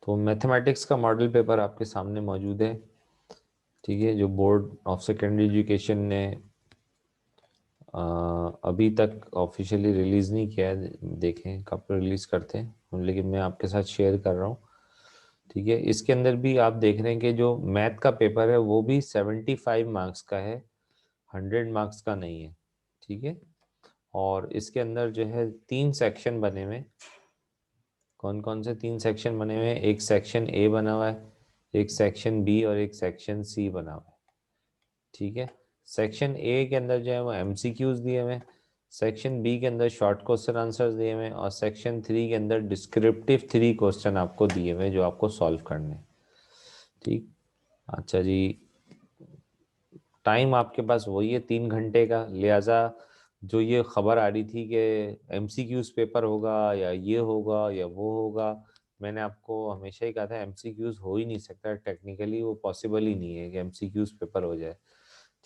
तो मैथमेटिक्स का model paper आपके सामने मौजूद है, ठीक है, जो बोर्ड ऑफ सेकेंडरी एजुकेशन ने अभी तक ऑफिशियली रिलीज़ नहीं किया है। देखें कब रिलीज़ करते हैं, लेकिन मैं आपके साथ शेयर कर रहा हूँ, ठीक है। इसके अंदर भी आप देख रहे हैं कि जो मैथ का पेपर है वो भी 75 मार्क्स का है, 100 मार्क्स का नहीं है, ठीक है। और इसके अंदर जो है 3 सेक्शन बने हुए। कौन कौन से 3 सेक्शन बने हुए हैं? एक सेक्शन ए बना हुआ है, एक सेक्शन बी और एक सेक्शन सी बना हुआ है, ठीक है। सेक्शन ए के अंदर जो है वो एमसीक्यूज दिए हुए हैं, सेक्शन बी के अंदर शॉर्ट क्वेश्चन आंसर्स दिए हुए हैं, और सेक्शन 3 के अंदर डिस्क्रिप्टिव 3 क्वेश्चन आपको दिए हुए हैं जो आपको सॉल्व करने हैं, ठीक। अच्छा जी, टाइम आपके पास वही है 3 घंटे का। लिहाजा जो ये खबर आ रही थी कि एमसीक्यूज पेपर होगा या ये होगा या वो होगा, मैंने आपको हमेशा ही कहा था एमसीक्यूज हो ही नहीं सकता, टेक्निकली वो पॉसिबल ही नहीं है कि एमसीक्यूज पेपर हो जाए,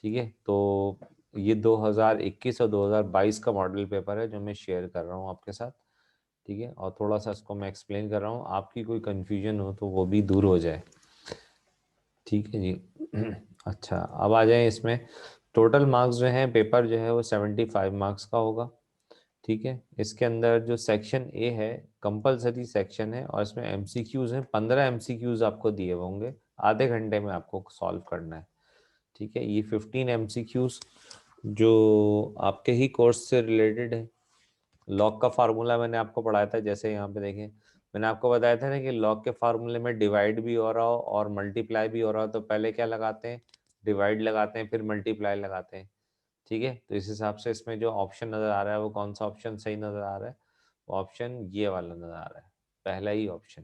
ठीक है। तो ये 2021 और 2022 का मॉडल पेपर है जो मैं शेयर कर रहा हूँ आपके साथ, ठीक है। और थोड़ा सा इसको मैं एक्सप्लेन कर रहा हूँ, आपकी कोई कन्फ्यूजन हो तो वो भी दूर हो जाए, ठीक है जी। अच्छा, अब आ जाए इसमें। टोटल मार्क्स जो हैं पेपर जो है वो 75 मार्क्स का होगा, ठीक है। इसके अंदर जो सेक्शन ए है कंपलसरी सेक्शन है, और इसमें एमसीक्यूज हैं, 15 एमसीक्यूज आपको दिए होंगे, आधे घंटे में आपको सॉल्व करना है, ठीक है। ये 15 एमसीक्यूज जो आपके ही कोर्स से रिलेटेड है। लॉग का फार्मूला मैंने आपको पढ़ाया था, जैसे यहाँ पे देखें, मैंने आपको बताया था ना कि लॉग के फार्मूले में डिवाइड भी हो रहा हो और मल्टीप्लाई भी हो रहा हो तो पहले क्या लगाते हैं? डिवाइड लगाते हैं, फिर मल्टीप्लाई लगाते हैं, ठीक है। तो इस हिसाब से इसमें जो ऑप्शन नज़र आ रहा है वो कौन सा ऑप्शन सही नज़र आ रहा है? ऑप्शन ये वाला नज़र आ रहा है, पहला ही ऑप्शन,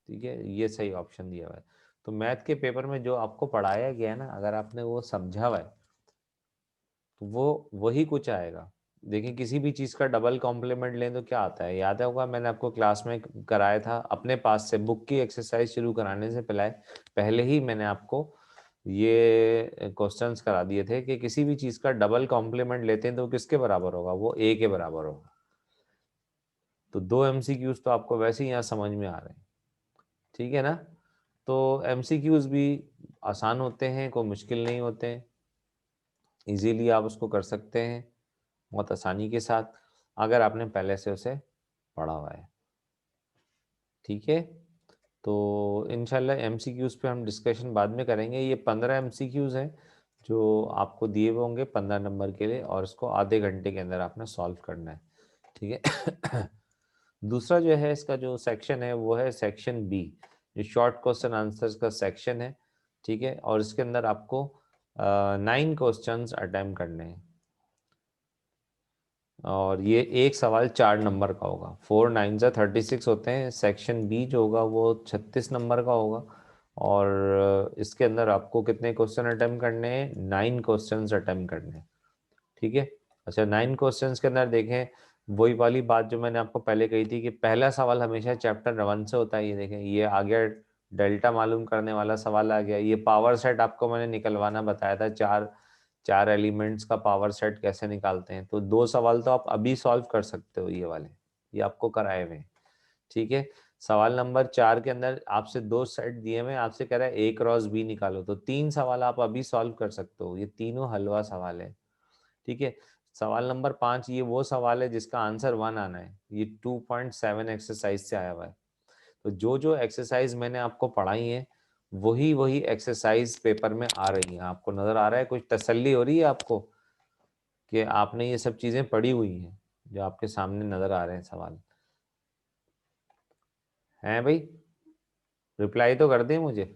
ठीक है, ये सही ऑप्शन दिया हुआ है। तो मैथ के पेपर में जो आपको पढ़ाया गया है ना, अगर आपने वो समझा हुआ है तो वो वही कुछ आएगा। देखिए, किसी भी चीज़ का डबल कॉम्प्लीमेंट लें तो क्या आता है, याद होगा मैंने आपको क्लास में कराया था, अपने पास से बुक की एक्सरसाइज शुरू कराने से पहले ही मैंने आपको ये क्वेश्चंस करा दिए थे कि किसी भी चीज़ का डबल कॉम्प्लीमेंट लेते हैं तो किसके बराबर होगा? वो ए के बराबर होगा। तो 2 एमसीक्यूज तो आपको वैसे ही यहाँ समझ में आ रहे हैं, ठीक है ना। तो एमसीक्यूज भी आसान होते हैं, कोई मुश्किल नहीं होते हैं, इजीली आप उसको कर सकते हैं बहुत आसानी के साथ, अगर आपने पहले से उसे पढ़ा हुआ है, ठीक है। तो इंशाल्लाह एमसीक्यूज पे हम डिस्कशन बाद में करेंगे। ये 15 एमसीक्यूज हैं जो आपको दिए हुए होंगे 15 नंबर के लिए, और इसको आधे घंटे के अंदर आपने सॉल्व करना है, ठीक है। दूसरा जो है इसका जो सेक्शन है वो है सेक्शन बी, जो शॉर्ट क्वेश्चन आंसर्स का सेक्शन है, ठीक है। और इसके अंदर आपको 9 क्वेश्चंस अटेम्प्ट करने हैं, और ये एक सवाल 4 नंबर का होगा। 4 9 जा 36 होते हैं। सेक्शन बी जो होगा वो 36 नंबर का होगा, और इसके अंदर आपको कितने क्वेश्चन अटेम्प्ट करने हैं? 9 क्वेश्चंस अटेम्प्ट करने हैं, ठीक है। अच्छा, 9 क्वेश्चंस के अंदर देखें, वही वाली बात जो मैंने आपको पहले कही थी कि पहला सवाल हमेशा चैप्टर 1 से होता है। ये देखें, ये आ गया, डेल्टा मालूम करने वाला सवाल आ गया। ये पावर सेट आपको मैंने निकलवाना बताया था, चार चार एलिमेंट्स का पावर सेट कैसे निकालते हैं। तो 2 सवाल तो आप अभी सॉल्व कर सकते हो, ये वाले, ये आपको कराए हुए हैं, ठीक है। सवाल नंबर 4 के अंदर आपसे 2 सेट दिए हुए, आपसे कह रहा है ए क्रॉस बी निकालो, तो 3 सवाल आप अभी सॉल्व कर सकते हो, ये तीनों हलवा सवाल है, ठीक है। सवाल नंबर 5 ये वो सवाल है जिसका आंसर 1 आना है, ये 2.7 एक्सरसाइज से आया हुआ है। तो जो जो एक्सरसाइज मैंने आपको पढ़ाई है वही वही एक्सरसाइज पेपर में आ रही है। आपको नजर आ रहा है, कुछ तसल्ली हो रही है आपको कि आपने ये सब चीजें पढ़ी हुई हैं जो आपके सामने नजर आ रहे हैं सवाल, हैं भाई? रिप्लाई तो कर दें मुझे।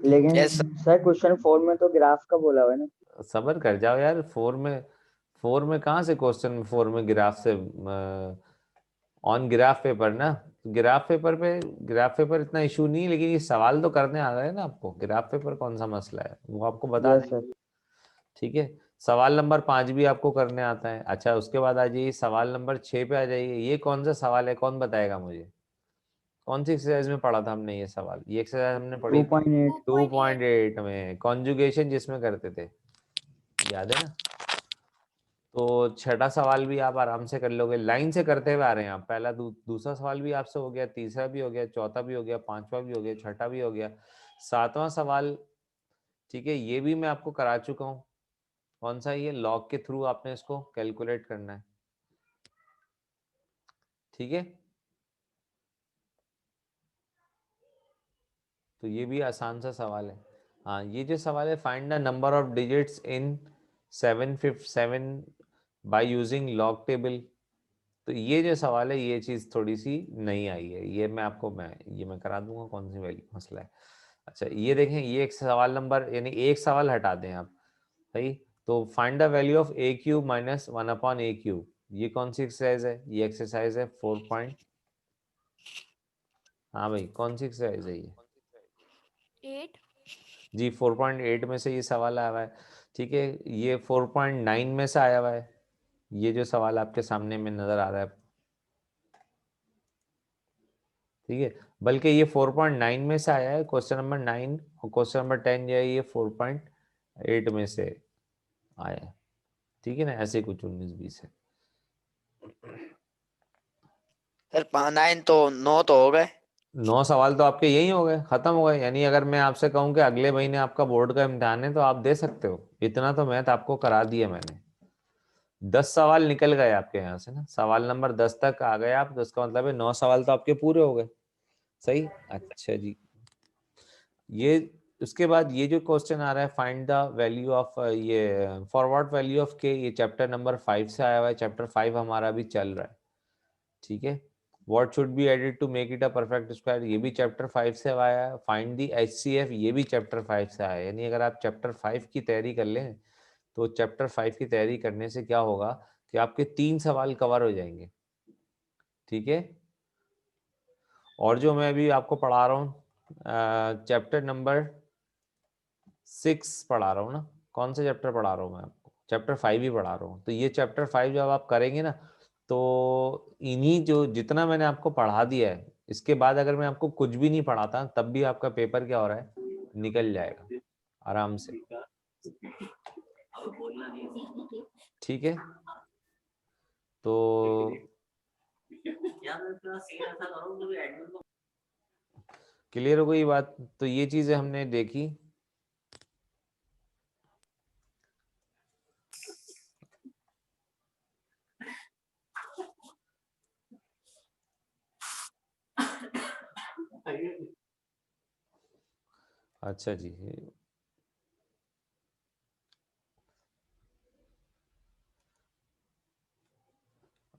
लेकिन यस सर क्वेश्चन 4 में तो ग्राफ का बोला हुआ है ना। सबर कर जाओ यार, 4 में कहाँ से क्वेश्चन 4 में ग्राफ से? ऑन ग्राफ पेपर ना, ग्राफ पेपर इतना इशू नहीं है, लेकिन ये सवाल तो करने आ रहा है ना आपको। ग्राफ पेपर कौन सा मसला है, वो आपको बता यस दें, सर। ठीक है। सवाल नंबर 5 भी आपको करने आता है। अच्छा, उसके बाद आ जाइए सवाल नंबर 6 पे आ जाइए। ये कौन सा सवाल है, कौन बताएगा मुझे? कौन सी एक्सरसाइज में पढ़ा था हमने ये सवाल? ये एक्सरसाइज हमने पढ़ी थी 2.8। 2.8 में, कॉन्जुगेशन जिसमें करते थे, याद है ना? तो छठा सवाल भी आप आराम से कर लोगे, लाइन से करते हुए आ रहे हैं आप। पहला दूसरा सवाल भी आपसे हो गया, तीसरा भी हो गया, चौथा भी हो गया, पांचवा भी हो गया, छठा भी हो गया, सातवां सवाल, ठीक है, ये भी मैं आपको करा चुका हूँ। कौन सा? ये लॉग के थ्रू आपने इसको कैलकुलेट करना है, ठीक है। तो ये भी आसान सा सवाल है। हाँ, ये जो सवाल है, find the number of digits in 757 by using log table, तो ये जो सवाल है ये चीज़ थोड़ी सी नई आई है, ये मैं आपको मैं करा दूंगा, कौन सी वैल्यू मसला है। अच्छा, ये देखें, ये एक सवाल नंबर, यानी एक सवाल हटा दें आप, सही। तो find the value of A cube minus 1/a cube, ये कौन सी एक्सरसाइज है? ये एक्सरसाइज है 4 पॉइंट, हाँ भाई, कौन सी एक्सरसाइज है ये? 8। जी, 4.8 में से ये सवाल आया हुआ है, ठीक है। ये 4.9 में से आया हुआ है, ये जो सवाल आपके सामने में नजर आ रहा है, ठीक है। बल्कि ये 4.9 में से आया है क्वेश्चन नंबर 9, और क्वेश्चन नंबर 10 जो है ये 4.8 में से आया है, ठीक है ना, ऐसे कुछ 19-20 है। सर 9 तो 9 तो हो गए। 9 सवाल तो आपके यही हो गए, खत्म हो गए। यानी अगर मैं आपसे कहूं कि अगले महीने आपका बोर्ड का इम्तिहान है तो आप दे सकते हो, इतना तो मैथ आपको करा दिया मैंने। 10 सवाल निकल गए आपके यहाँ से ना, सवाल नंबर 10 तक आ गए आप, तो इसका मतलब है 9 सवाल तो आपके पूरे हो गए, सही। अच्छा जी, ये उसके बाद ये जो क्वेश्चन आ रहा है, फाइंड द वैल्यू ऑफ, ये फॉरवर्ड वैल्यू ऑफ के, ये चैप्टर नंबर 5 से आया हुआ है, चैप्टर 5 हमारा अभी चल रहा है, ठीक है। What should be added to make it a perfect square, ये भी चैप्टर 5 से आया है। फाइंड दी एचसीएफ, ये भी चैप्टर 5 से आया है। यानी अगर आप चैप्टर 5 की तैयारी कर लें तो चैप्टर 5 की तैयारी करने से क्या होगा कि आपके 3 सवाल कवर हो जाएंगे, ठीक है। और जो मैं अभी आपको पढ़ा रहा हूँ चैप्टर नंबर 6 पढ़ा रहा हूँ ना, कौन सा चैप्टर पढ़ा रहा हूँ मैं आपको? चैप्टर 5 ही पढ़ा रहा हूँ। तो ये चैप्टर 5 जब आप करेंगे ना, तो इन्हीं जो जितना मैंने आपको पढ़ा दिया है, इसके बाद अगर मैं आपको कुछ भी नहीं पढ़ाता तब भी आपका पेपर क्या हो रहा है, निकल जाएगा आराम से, ठीक है। तो क्लियर हो गई बात? तो ये चीजें हमने देखी। अच्छा जी,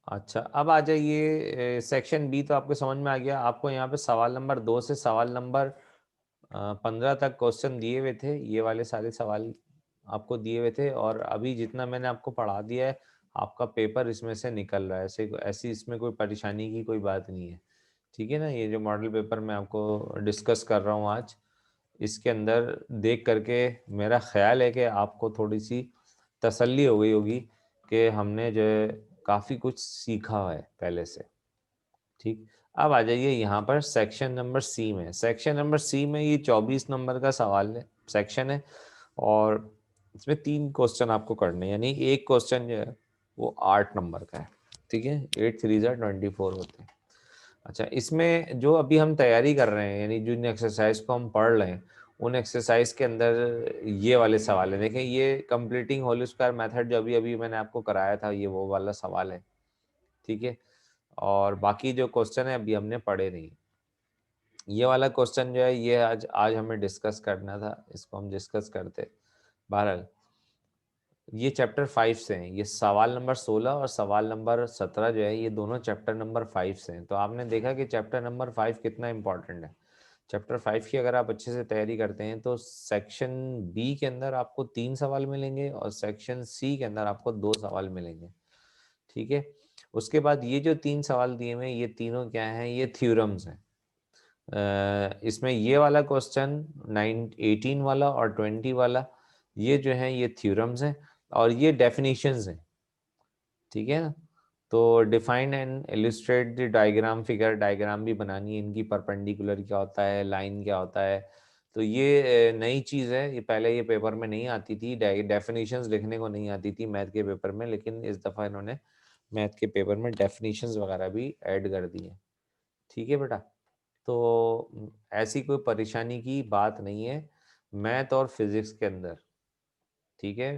अच्छा, अब आ जाइए सेक्शन बी, तो आपको समझ में आ गया। आपको यहाँ पे सवाल नंबर 2 से सवाल नंबर 15 तक क्वेश्चन दिए हुए थे, ये वाले सारे सवाल आपको दिए हुए थे, और अभी जितना मैंने आपको पढ़ा दिया है आपका पेपर इसमें से निकल रहा है, ऐसी इसमें कोई परेशानी की कोई बात नहीं है, ठीक है ना। ये जो मॉडल पेपर मैं आपको डिस्कस कर रहा हूँ आज, इसके अंदर देख करके मेरा ख्याल है कि आपको थोड़ी सी तसल्ली हो गई होगी कि हमने जो है काफ़ी कुछ सीखा है पहले से, ठीक। अब आ जाइए यहाँ पर सेक्शन नंबर सी में। सेक्शन नंबर सी में ये 24 नंबर का सवाल है, सेक्शन है, और इसमें 3 क्वेश्चन आपको करने, यानी एक क्वेश्चन जो है वो 8 नंबर का है, ठीक है। 8 3 24 होते हैं। अच्छा, इसमें जो अभी हम तैयारी कर रहे हैं, यानी जिन एक्सरसाइज को हम पढ़ रहे हैं, उन एक्सरसाइज के अंदर ये वाले सवाल है। देखें, ये कंप्लीटिंग होल स्क्वायर मेथड जो अभी अभी मैंने आपको कराया था, ये वो वाला सवाल है, ठीक है। और बाकी जो क्वेश्चन है अभी हमने पढ़े नहीं। ये वाला क्वेश्चन जो है ये आज आज हमें डिस्कस करना था, इसको हम डिस्कस करते। बहरहाल ये चैप्टर 5 से हैं, ये सवाल नंबर 16 और सवाल नंबर 17 जो है ये दोनों चैप्टर नंबर 5 से हैं। तो आपने देखा कि चैप्टर नंबर 5 कितना इंपॉर्टेंट है। चैप्टर 5 की अगर आप अच्छे से तैयारी करते हैं तो सेक्शन बी के अंदर आपको 3 सवाल मिलेंगे और सेक्शन सी के अंदर आपको 2 सवाल मिलेंगे, ठीक है। उसके बाद ये जो 3 सवाल दिए हुए हैं, ये तीनों क्या हैं? ये थ्योरम्स हैं। इसमें ये वाला क्वेश्चन 18 वाला और 20 वाला, ये जो है ये थ्योरम्स हैं और ये डेफिनेशंस हैं, ठीक है ना। तो define and illustrate the diagram, figure diagram भी बनानी है इनकी, परपेंडिकुलर क्या होता है, लाइन क्या होता है, तो ये नई चीज़ है, ये पहले ये पेपर में नहीं आती थी, डेफिनेशंस लिखने को नहीं आती थी मैथ के पेपर में, लेकिन इस दफ़ा इन्होंने मैथ के पेपर में डेफिनेशंस वगैरह भी ऐड कर दी है। ठीक है बेटा, तो ऐसी कोई परेशानी की बात नहीं है मैथ और फिजिक्स के अंदर। ठीक है,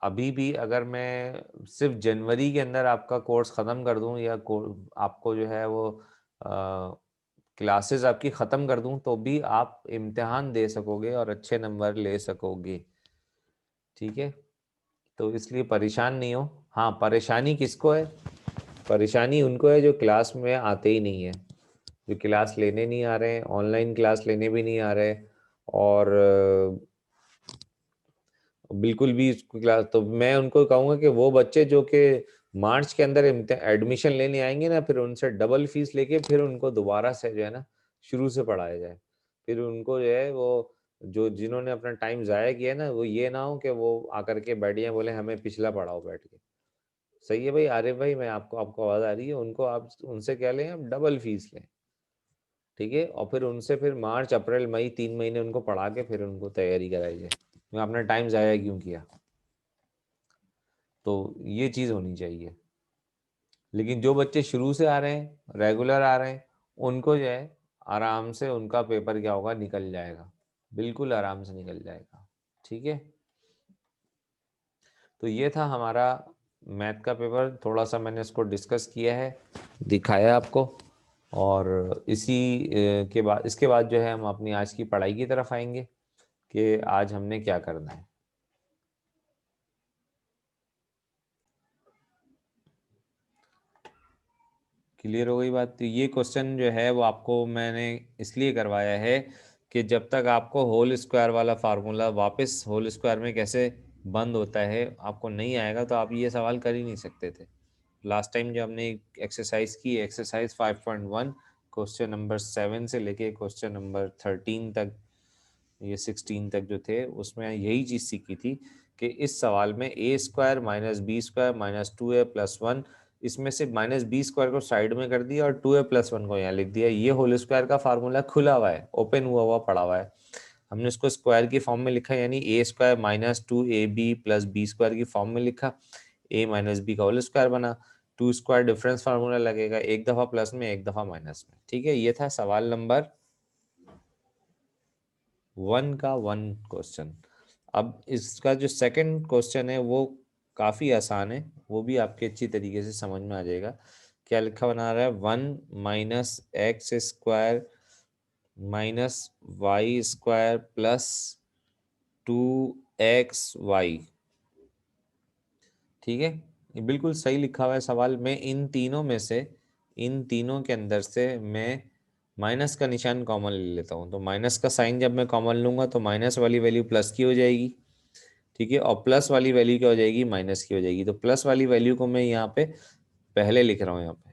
अभी भी अगर मैं सिर्फ जनवरी के अंदर आपका कोर्स ख़त्म कर दूं या आपको जो है वो क्लासेस आपकी ख़त्म कर दूं, तो भी आप इम्तिहान दे सकोगे और अच्छे नंबर ले सकोगे। ठीक है, तो इसलिए परेशान नहीं हो। हाँ, परेशानी किसको है? परेशानी उनको है जो क्लास में आते ही नहीं है, जो क्लास लेने नहीं आ रहे हैं, ऑनलाइन क्लास लेने भी नहीं आ रहे, और बिल्कुल भी क्लास, तो मैं उनको कहूँगा कि वो बच्चे जो कि मार्च के अंदर एडमिशन लेने आएंगे ना, फिर उनसे डबल फीस लेके फिर उनको दोबारा से जो है ना शुरू से पढ़ाया जाए। फिर उनको जो है वो, जो जिन्होंने अपना टाइम ज़ाया किया ना, वो ये ना हो कि वो आकर के बैठ जाए बोले हमें पिछला पढ़ाओ बैठ के। सही है भाई, आरिफ भाई, मैं आपको आपको आवाज़ आ रही है? उनको आप उनसे क्या लें, आप डबल फीस लें। ठीक है, और फिर उनसे फिर मार्च अप्रैल मई 3 महीने उनको पढ़ा के फिर उनको तैयारी कराई जाए। मैं अपना टाइम ज़ाया क्यों किया? तो ये चीज़ होनी चाहिए। लेकिन जो बच्चे शुरू से आ रहे हैं, रेगुलर आ रहे हैं, उनको जो है आराम से उनका पेपर क्या होगा, निकल जाएगा, बिल्कुल आराम से निकल जाएगा। ठीक है, तो ये था हमारा मैथ का पेपर, थोड़ा सा मैंने इसको डिस्कस किया है, दिखाया आपको, और इसी के बाद, इसके बाद जो है हम अपनी आज की पढ़ाई की तरफ आएंगे कि आज हमने क्या करना है। क्लियर हो गई बात? तो ये क्वेश्चन जो है वो आपको मैंने इसलिए करवाया है कि जब तक आपको होल स्क्वायर वाला फार्मूला वापस होल स्क्वायर में कैसे बंद होता है आपको नहीं आएगा, तो आप ये सवाल कर ही नहीं सकते थे। लास्ट टाइम जो हमने एक्सरसाइज की, एक्सरसाइज 5.1 क्वेश्चन नंबर 7 से लेके क्वेश्चन नंबर 13 तक, ये 16 तक जो थे, उसमें यही चीज़ सीखी थी कि इस सवाल में a square minus b square minus 2a plus 1, इसमें से माइनस बी स्क्वायर को साइड में कर दिया और 2a प्लस 1 को यहाँ लिख दिया। ये होल स्क्वायर का फार्मूला खुला हुआ है, ओपन हुआ हुआ पड़ा हुआ है, हमने उसको स्क्वायर की फॉर्म में लिखा, यानी a square minus 2ab plus b square की फॉर्म में लिखा, ए माइनस बी का होल स्क्वायर बना, 2 स्क्वायर डिफरेंस फार्मूला लगेगा, एक दफ़ा प्लस में एक दफ़ा माइनस में। ठीक है, ये था सवाल नंबर 1 का 1 क्वेश्चन। अब इसका जो सेकंड क्वेश्चन है वो काफ़ी आसान है, वो भी आपके अच्छी तरीके से समझ में आ जाएगा। क्या लिखा बना रहा है, 1 minus x square minus y square plus 2xy। ठीक है, ये बिल्कुल सही लिखा हुआ है सवाल में। इन तीनों में से, इन तीनों के अंदर से मैं माइनस का निशान कॉमन ले लेता हूँ, तो माइनस का साइन जब मैं कॉमन लूँगा तो माइनस वाली वैल्यू प्लस की हो जाएगी। ठीक है, और प्लस वाली वैल्यू क्या हो जाएगी, माइनस की हो जाएगी। तो प्लस वाली वैल्यू को मैं यहाँ पे पहले लिख रहा हूँ यहाँ पे,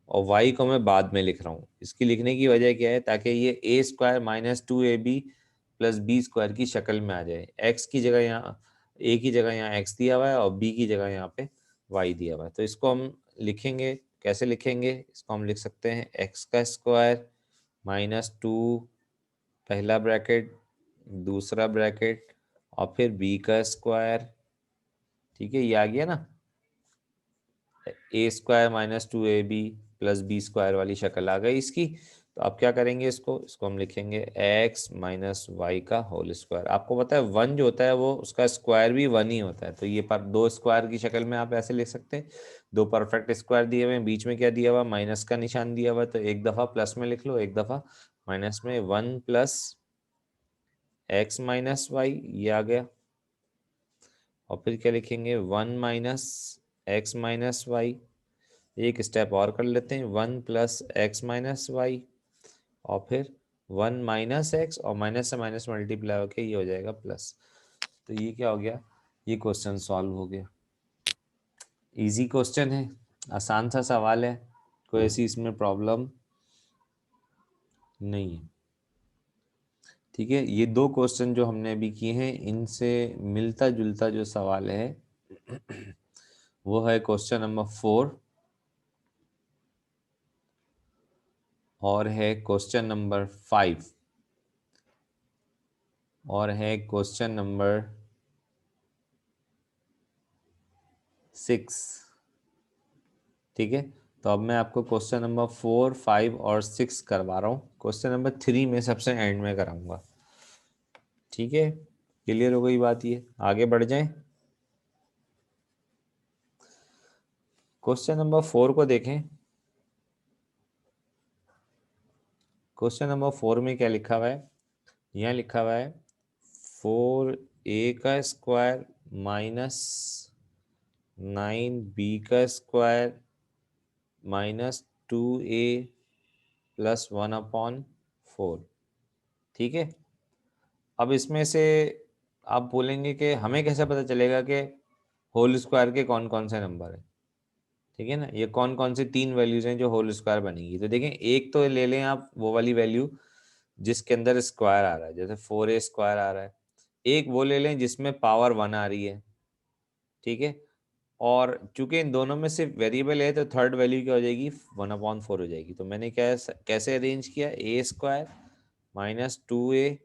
और y को मैं बाद में लिख रहा हूँ। इसकी लिखने की वजह क्या है, ताकि ये a square minus 2ab plus b square की शक्ल में आ जाए। x की जगह यहाँ, a की जगह यहाँ x दिया हुआ है और b की जगह यहाँ पे y दिया हुआ है। तो इसको हम लिखेंगे, कैसे लिखेंगे, इसको हम लिख सकते हैं x का स्क्वायर माइनस 2 पहला ब्रैकेट दूसरा ब्रैकेट और फिर b का स्क्वायर। ठीक है, ये आ गया ना, a square minus 2ab plus b square वाली शक्ल आ गई इसकी। तो आप क्या करेंगे, इसको हम लिखेंगे x माइनस वाई का होल स्क्वायर। आपको पता है 1 जो होता है वो उसका स्क्वायर भी 1 ही होता है, तो ये पर दो स्क्वायर की शक्ल में आप ऐसे लिख सकते हैं। दो परफेक्ट स्क्वायर दिए हुए हैं, बीच में क्या दिया हुआ, माइनस का निशान दिया हुआ, तो एक दफ़ा प्लस में लिख लो, एक दफ़ा माइनस में। 1 प्लस एक्स माइनस वाई, ये आ गया। और फिर क्या लिखेंगे, 1 माइनस एक्स माइनस वाई। एक स्टेप और कर लेते हैं, 1 प्लस एक्स माइनस वाई और फिर 1 माइनस एक्स, और माइनस से माइनस मल्टीप्लाई होके ये हो जाएगा प्लस। तो ये क्या हो गया, ये क्वेश्चन सॉल्व हो गया। इजी क्वेश्चन है, आसान सा सवाल है, कोई ऐसी इसमें प्रॉब्लम नहीं है। ठीक है, ये दो क्वेश्चन जो हमने अभी किए हैं, इनसे मिलता जुलता जो सवाल है वो है क्वेश्चन नंबर 4। और है क्वेश्चन नंबर 5 और है क्वेश्चन नंबर 6। ठीक है, तो अब मैं आपको क्वेश्चन नंबर 4, 5 और 6 करवा रहा हूँ। क्वेश्चन नंबर 3 में सबसे एंड में कराऊंगा। ठीक है, क्लियर हो गई बात? ये आगे बढ़ जाएं। क्वेश्चन नंबर 4 को देखें। क्वेश्चन नंबर 4 में क्या लिखा हुआ है? यहाँ लिखा हुआ है 4a का स्क्वायर माइनस 9b का स्क्वायर माइनस 2a प्लस 1/4। ठीक है, अब इसमें से आप बोलेंगे कि हमें कैसे पता चलेगा कि होल स्क्वायर के कौन कौन से नंबर है? ठीक है ना, ये कौन कौन से 3 वैल्यूज हैं जो होल स्क्वायर बनेगी? तो देखें, एक तो ले लें आप वो वाली वैल्यू जिसके अंदर स्क्वायर आ रहा है, जैसे 4a स्क्वायर आ रहा है। एक वो ले लें जिसमें पावर 1 आ रही है। ठीक है, और चूंकि इन दोनों में सिर्फ वेरिएबल है तो थर्ड वैल्यू क्या हो जाएगी? 1/4 हो जाएगी। तो मैंने क्या कैसे अरेंज किया? a square minus 2a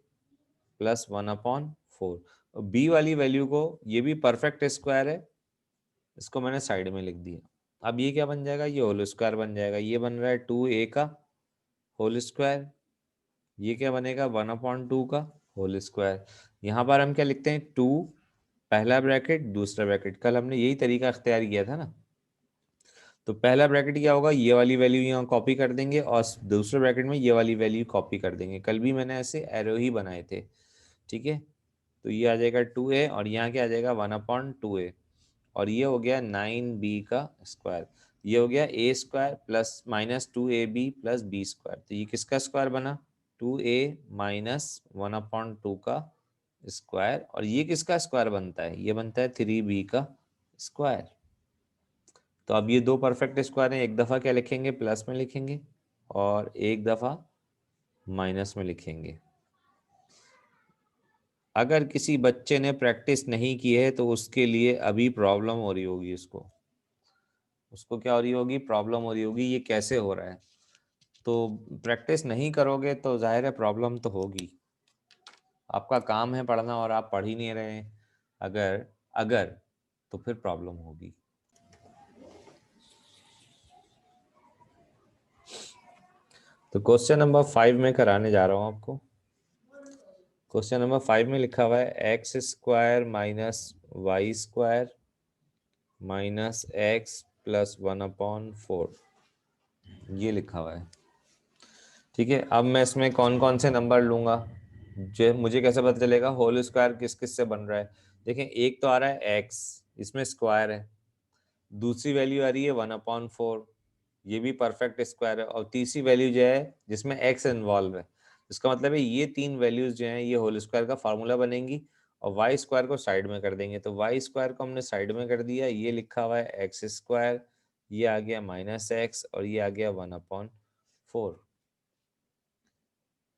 plus 1/4। B वाली वैल्यू को, ये भी परफेक्ट स्क्वायर है, इसको मैंने साइड में लिख दिया। अब ये क्या बन जाएगा? ये होल स्क्वायर बन जाएगा। ये बन रहा है 2a का होल स्क्वायर, ये क्या बनेगा? 1/2 का होल स्क्वायर। यहाँ पर हम क्या लिखते हैं? 2 पहला ब्रैकेट दूसरा ब्रैकेट। कल हमने यही तरीका अख्तियार किया था ना। तो पहला ब्रैकेट क्या होगा? ये वाली वैल्यू यहाँ कॉपी कर देंगे और दूसरे ब्रैकेट में ये वाली वैल्यू कॉपी कर देंगे। कल भी मैंने ऐसे एरो ही बनाए थे। ठीक है, तो ये आ जाएगा 2a और यहाँ क्या आ जाएगा? 1/2a। और ये हो गया 9b का स्क्वायर। ये हो गया a square plus minus 2ab plus b square. तो ये किसका स्क्वायर बना? 2a माइनस 1/2 का स्क्वायर। और ये किसका स्क्वायर बनता है? ये बनता है 3b का स्क्वायर। तो अब ये दो परफेक्ट स्क्वायर हैं, एक दफ़ा क्या लिखेंगे? प्लस में लिखेंगे और एक दफ़ा माइनस में लिखेंगे। अगर किसी बच्चे ने प्रैक्टिस नहीं की है तो उसके लिए अभी प्रॉब्लम हो रही होगी। उसको क्या हो रही होगी? प्रॉब्लम हो रही होगी, ये कैसे हो रहा है। तो प्रैक्टिस नहीं करोगे तो जाहिर है प्रॉब्लम तो होगी। आपका काम है पढ़ना और आप पढ़ ही नहीं रहे हैं अगर अगर तो फिर प्रॉब्लम होगी। तो क्वेश्चन नंबर 5 में कराने जा रहा हूं आपको। क्वेश्चन नंबर 5 में लिखा हुआ है x square minus y square minus x plus 1/4, ये लिखा हुआ है। ठीक है, अब मैं इसमें कौन कौन से नंबर लूंगा? जो मुझे कैसे पता चलेगा होल स्क्वायर किस किस से बन रहा है? देखें, एक तो आ रहा है एक्स, इसमें स्क्वायर है। दूसरी वैल्यू आ रही है 1/4, ये भी परफेक्ट स्क्वायर है। और तीसरी वैल्यू जो है जिसमें एक्स इन्वॉल्व है, इसका मतलब है ये तीन वैल्यूज जो हैं ये होल स्क्वायर का फार्मूला बनेंगी। और वाई स्क्वायर को साइड में कर देंगे। तो वाई स्क्वायर को हमने साइड में कर दिया, ये लिखा हुआ है एक्स स्क्वायर, ये आ गया माइनस एक्स और ये आ गया 1/4।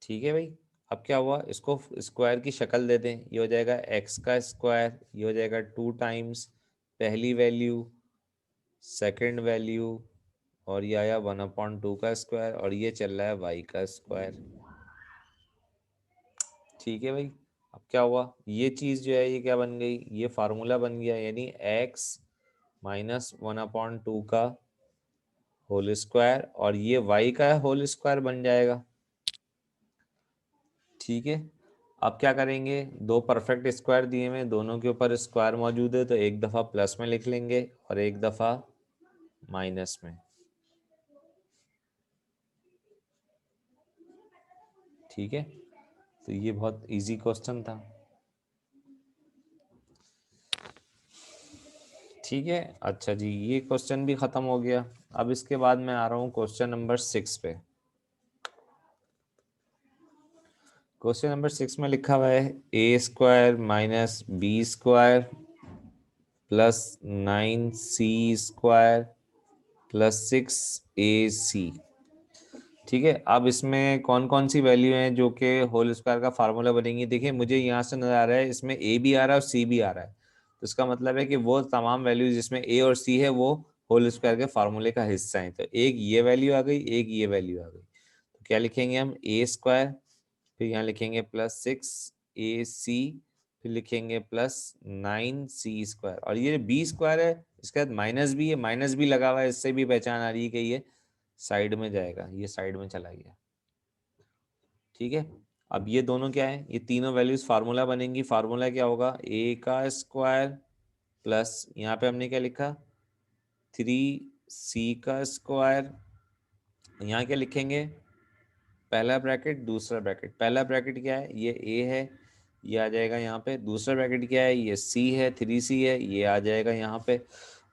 ठीक है भाई, अब क्या हुआ? इसको स्क्वायर की शक्ल दे दें, ये हो जाएगा एक्स का स्क्वायर, ये हो जाएगा 2 टाइम्स पहली वैल्यू सेकंड वैल्यू और ये आया 1/2 का स्क्वायर और ये चल रहा है वाई का स्क्वायर। ठीक है भाई, अब क्या हुआ? ये चीज़ जो है ये क्या बन गई? ये फार्मूला बन गया, यानी एक्स माइनस 1/2 का होल स्क्वायर और ये वाई का होल स्क्वायर बन जाएगा। ठीक है, अब क्या करेंगे? दो परफेक्ट स्क्वायर दिए हुए, दोनों के ऊपर स्क्वायर मौजूद है, तो एक दफ़ा प्लस में लिख लेंगे और एक दफ़ा माइनस में। ठीक है, तो ये बहुत इजी क्वेश्चन था। ठीक है, अच्छा जी, ये क्वेश्चन भी ख़त्म हो गया। अब इसके बाद मैं आ रहा हूँ क्वेश्चन नंबर 6 पे। क्वेश्चन नंबर 6 में लिखा हुआ है a square minus b square plus 9c square plus 6ac। ठीक है, अब इसमें कौन कौन सी वैल्यू हैं जो कि होल स्क्वायर का फार्मूला बनेंगी? देखिए, मुझे यहाँ से नजर आ रहा है इसमें a भी आ रहा है और c भी आ रहा है। तो इसका मतलब है कि वो तमाम वैल्यू जिसमें a और c है वो होल स्क्वायर के फार्मूले का हिस्सा है। तो एक ये वैल्यू आ गई, एक ये वैल्यू आ गई। क्या लिखेंगे हम, ए स्क्वायर, फिर यहाँ लिखेंगे प्लस 6ac, फिर लिखेंगे प्लस 9c स्क्वायर, और ये बी स्क्वायर है इसके बाद माइनस बी है, माइनस बी लगा हुआ है, इससे भी पहचान आ रही है कि ये साइड में जाएगा, ये साइड में चला गया। ठीक है, अब ये दोनों क्या है, ये तीनों वैल्यूज फार्मूला बनेंगी। फार्मूला क्या होगा, ए का स्क्वायर प्लस यहाँ पे हमने क्या लिखा 3c का स्क्वायर, यहाँ क्या लिखेंगे, पहला ब्रैकेट दूसरा ब्रैकेट, पहला ब्रैकेट क्या है, ये ए है, ये आ जाएगा यहाँ पे, दूसरा ब्रैकेट क्या है, ये सी है, 3c है, ये आ जाएगा यहाँ पे,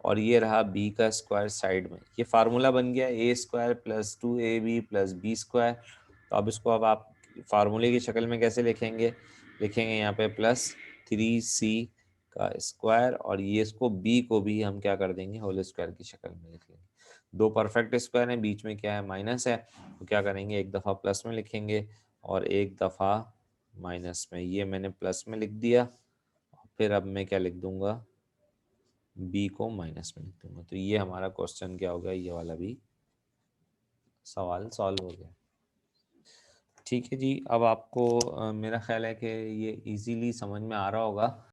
और ये रहा बी का स्क्वायर साइड में। ये फार्मूला बन गया a square plus 2ab plus b square. तो अब इसको अब आप फार्मूले की शक्ल में कैसे लिखेंगे, लिखेंगे यहाँ पे प्लस 3c का स्क्वायर, और ये इसको बी को भी हम क्या कर देंगे, होल स्क्वायर की शक्ल में लिख लेंगे। दो परफेक्ट स्क्वायर है, बीच में क्या है, माइनस है, तो क्या करेंगे, एक दफ़ा प्लस में लिखेंगे और एक दफ़ा माइनस में। ये मैंने प्लस में लिख दिया, फिर अब मैं क्या लिख दूंगा, बी को माइनस में लिख दूंगा। तो ये हमारा क्वेश्चन क्या हो गया, ये वाला भी सवाल सॉल्व हो गया। ठीक है जी, अब आपको मेरा ख्याल है कि ये इजीली समझ में आ रहा होगा।